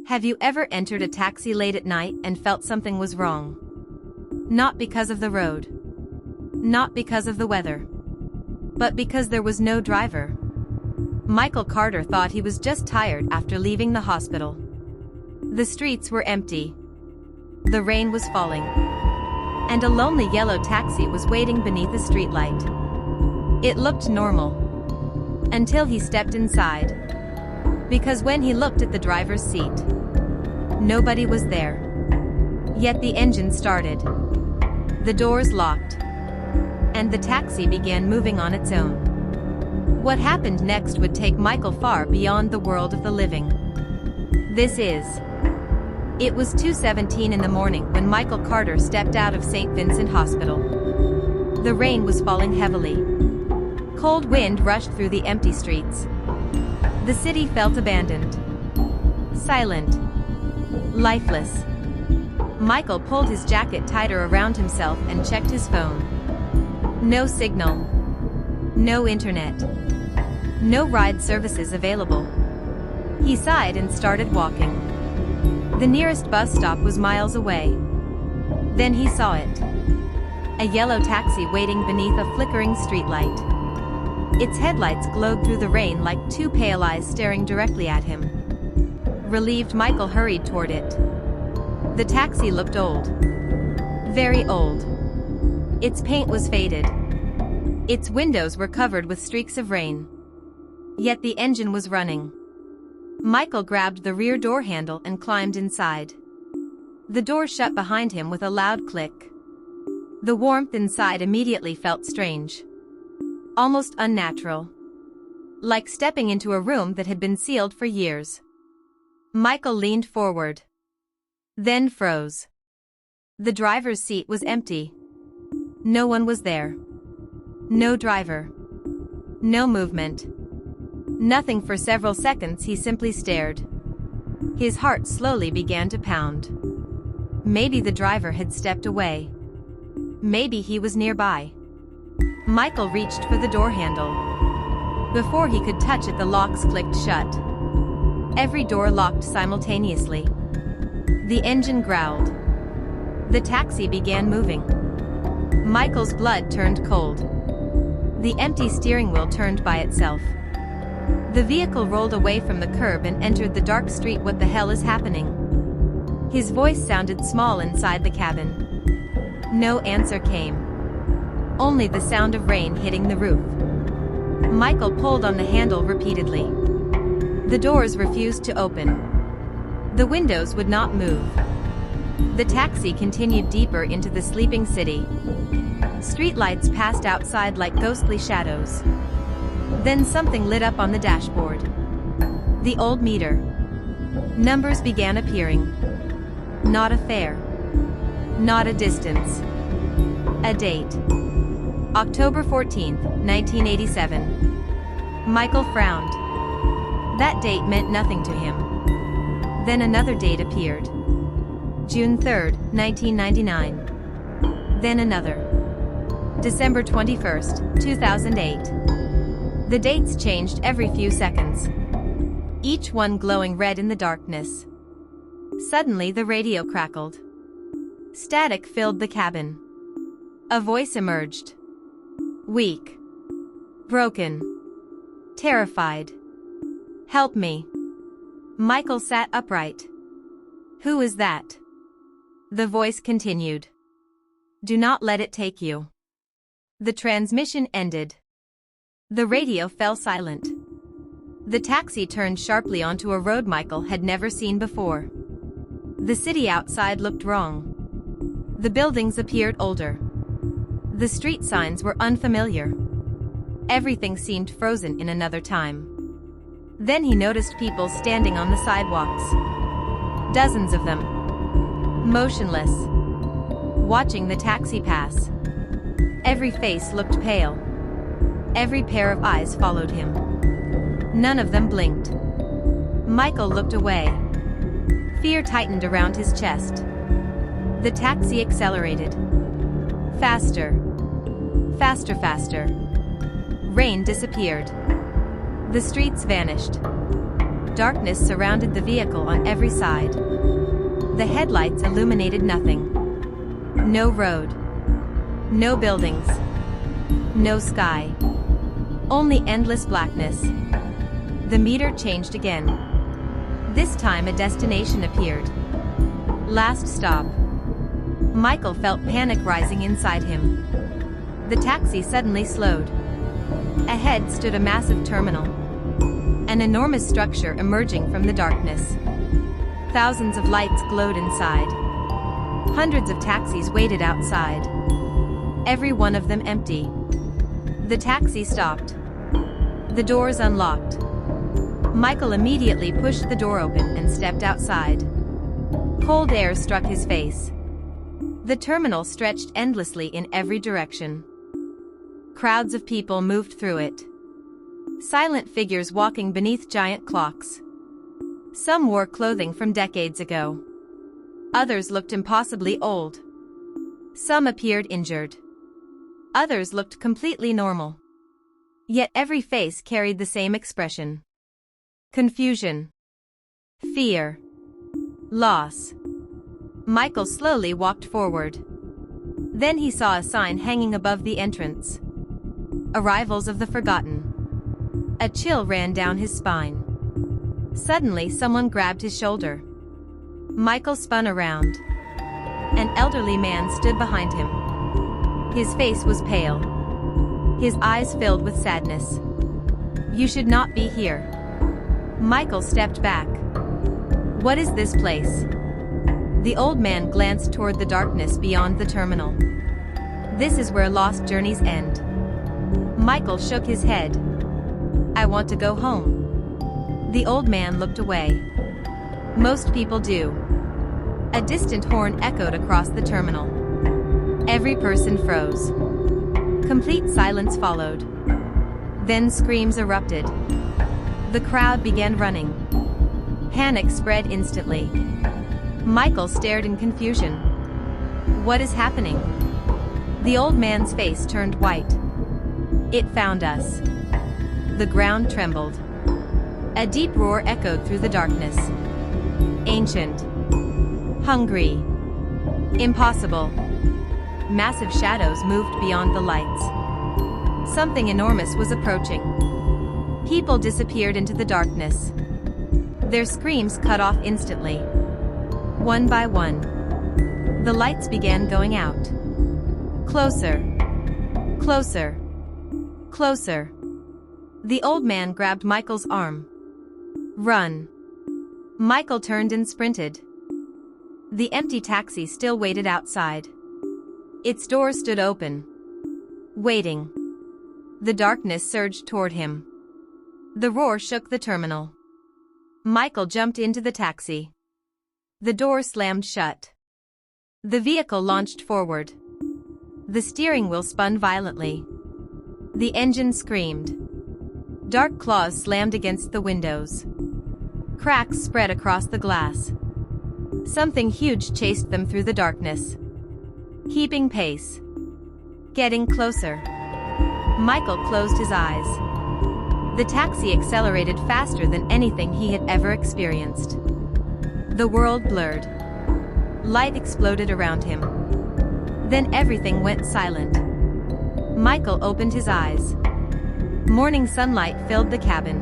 Have you ever entered a taxi late at night and felt something was wrong? Not because of the road. Not because of the weather. But because there was no driver. Michael Carter thought he was just tired after leaving the hospital. The streets were empty. The rain was falling. And a lonely yellow taxi was waiting beneath a streetlight. It looked normal. Until he stepped inside. Because when he looked at the driver's seat, nobody was there. Yet the engine started. The doors locked. And the taxi began moving on its own. What happened next would take Michael far beyond the world of the living. It was 2:17 in the morning when Michael Carter stepped out of St. Vincent Hospital. The rain was falling heavily. Cold wind rushed through the empty streets. The city felt abandoned. Silent. Lifeless. Michael pulled his jacket tighter around himself and checked his phone. No signal. No internet. No ride services available. He sighed and started walking. The nearest bus stop was miles away. Then he saw it. A yellow taxi waiting beneath a flickering streetlight. Its headlights glowed through the rain like two pale eyes staring directly at him. Relieved, Michael hurried toward it. The taxi looked old. Very old. Its paint was faded. Its windows were covered with streaks of rain. Yet the engine was running. Michael grabbed the rear door handle and climbed inside. The door shut behind him with a loud click. The warmth inside immediately felt strange. Almost unnatural. Like stepping into a room that had been sealed for years. Michael leaned forward. Then froze. The driver's seat was empty. No one was there. No driver. No movement. Nothing for several seconds. He simply stared. His heart slowly began to pound. Maybe the driver had stepped away. Maybe he was nearby. Michael reached for the door handle. Before he could touch it, the locks clicked shut. Every door locked simultaneously. The engine growled. The taxi began moving. Michael's blood turned cold. The empty steering wheel turned by itself. The vehicle rolled away from the curb and entered the dark street. What the hell is happening? His voice sounded small inside the cabin. No answer came. Only the sound of rain hitting the roof. Michael pulled on the handle repeatedly. The doors refused to open. The windows would not move. The taxi continued deeper into the sleeping city. Streetlights passed outside like ghostly shadows. Then something lit up on the dashboard. The old meter. Numbers began appearing. Not a fare. Not a distance. A date. October 14th, 1987. Michael frowned. That date meant nothing to him. Then another date appeared. June 3rd, 1999. Then another. December 21st, 2008. The dates changed every few seconds. Each one glowing red in the darkness. Suddenly the radio crackled. Static filled the cabin. A voice emerged. Weak. Broken. Terrified. Help me. Michael sat upright. Who is that? The voice continued. Do not let it take you. The transmission ended. The radio fell silent. The taxi turned sharply onto a road Michael had never seen before. The city outside looked wrong. The buildings appeared older. The street signs were unfamiliar. Everything seemed frozen in another time. Then he noticed people standing on the sidewalks. Dozens of them. Motionless. Watching the taxi pass. Every face looked pale. Every pair of eyes followed him. None of them blinked. Michael looked away. Fear tightened around his chest. The taxi accelerated. Faster. Faster, faster. Rain disappeared. The streets vanished. Darkness surrounded the vehicle on every side. The headlights illuminated nothing. No road. No buildings. No sky. Only endless blackness. The meter changed again. This time a destination appeared. Last stop. Michael felt panic rising inside him. The taxi suddenly slowed. Ahead stood a massive terminal. An enormous structure emerging from the darkness. Thousands of lights glowed inside. Hundreds of taxis waited outside. Every one of them empty. The taxi stopped. The doors unlocked. Michael immediately pushed the door open and stepped outside. Cold air struck his face. The terminal stretched endlessly in every direction. Crowds of people moved through it. Silent figures walking beneath giant clocks. Some wore clothing from decades ago. Others looked impossibly old. Some appeared injured. Others looked completely normal. Yet every face carried the same expression. Confusion. Fear. Loss. Michael slowly walked forward. Then he saw a sign hanging above the entrance. Arrivals of the Forgotten. A chill ran down his spine. Suddenly someone grabbed his shoulder. Michael spun around. An elderly man stood behind him. His face was pale. His eyes filled with sadness. "You should not be here." Michael stepped back. "What is this place?" The old man glanced toward the darkness beyond the terminal. "This is where lost journeys end." Michael shook his head. "I want to go home." The old man looked away. Most people do. A distant horn echoed across the terminal. Every person froze. Complete silence followed. Then screams erupted. The crowd began running. Panic spread instantly. Michael stared in confusion. "What is happening?" The old man's face turned white. "It found us." The ground trembled. A deep roar echoed through the darkness. Ancient. Hungry. Impossible. Massive shadows moved beyond the lights. Something enormous was approaching. People disappeared into the darkness. Their screams cut off instantly. One by one. The lights began going out. Closer. Closer. Closer. The old man grabbed Michael's arm. "Run." Michael turned and sprinted. The empty taxi still waited outside. Its doors stood open. Waiting. The darkness surged toward him. The roar shook the terminal. Michael jumped into the taxi. The door slammed shut. The vehicle launched forward. The steering wheel spun violently. The engine screamed. Dark claws slammed against the windows. Cracks spread across the glass. Something huge chased them through the darkness. Keeping pace. Getting closer. Michael closed his eyes. The taxi accelerated faster than anything he had ever experienced. The world blurred. Light exploded around him. Then everything went silent. Michael opened his eyes. Morning sunlight filled the cabin.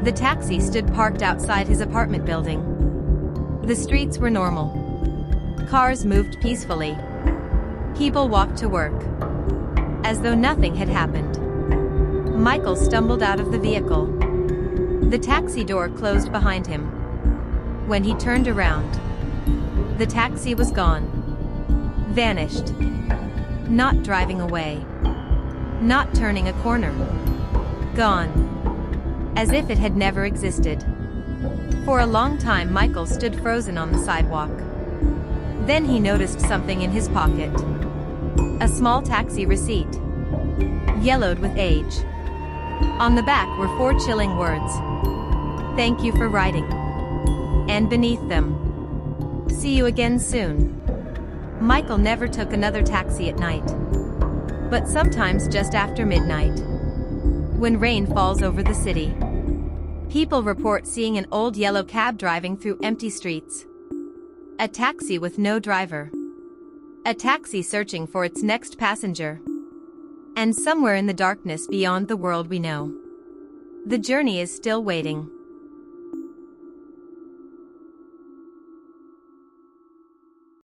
The taxi stood parked outside his apartment building. The streets were normal. Cars moved peacefully. People walked to work. As though nothing had happened. Michael stumbled out of the vehicle. The taxi door closed behind him. When he turned around, the taxi was gone. Vanished. Not driving away. Not turning a corner. Gone. As if it had never existed. For a long time Michael stood frozen on the sidewalk. Then he noticed something in his pocket. A small taxi receipt. Yellowed with age. On the back were 4 chilling words. "Thank you for riding." And beneath them, "See you again soon." Michael never took another taxi at night. But sometimes just after midnight. When rain falls over the city. People report seeing an old yellow cab driving through empty streets. A taxi with no driver. A taxi searching for its next passenger. And somewhere in the darkness beyond the world we know, the journey is still waiting.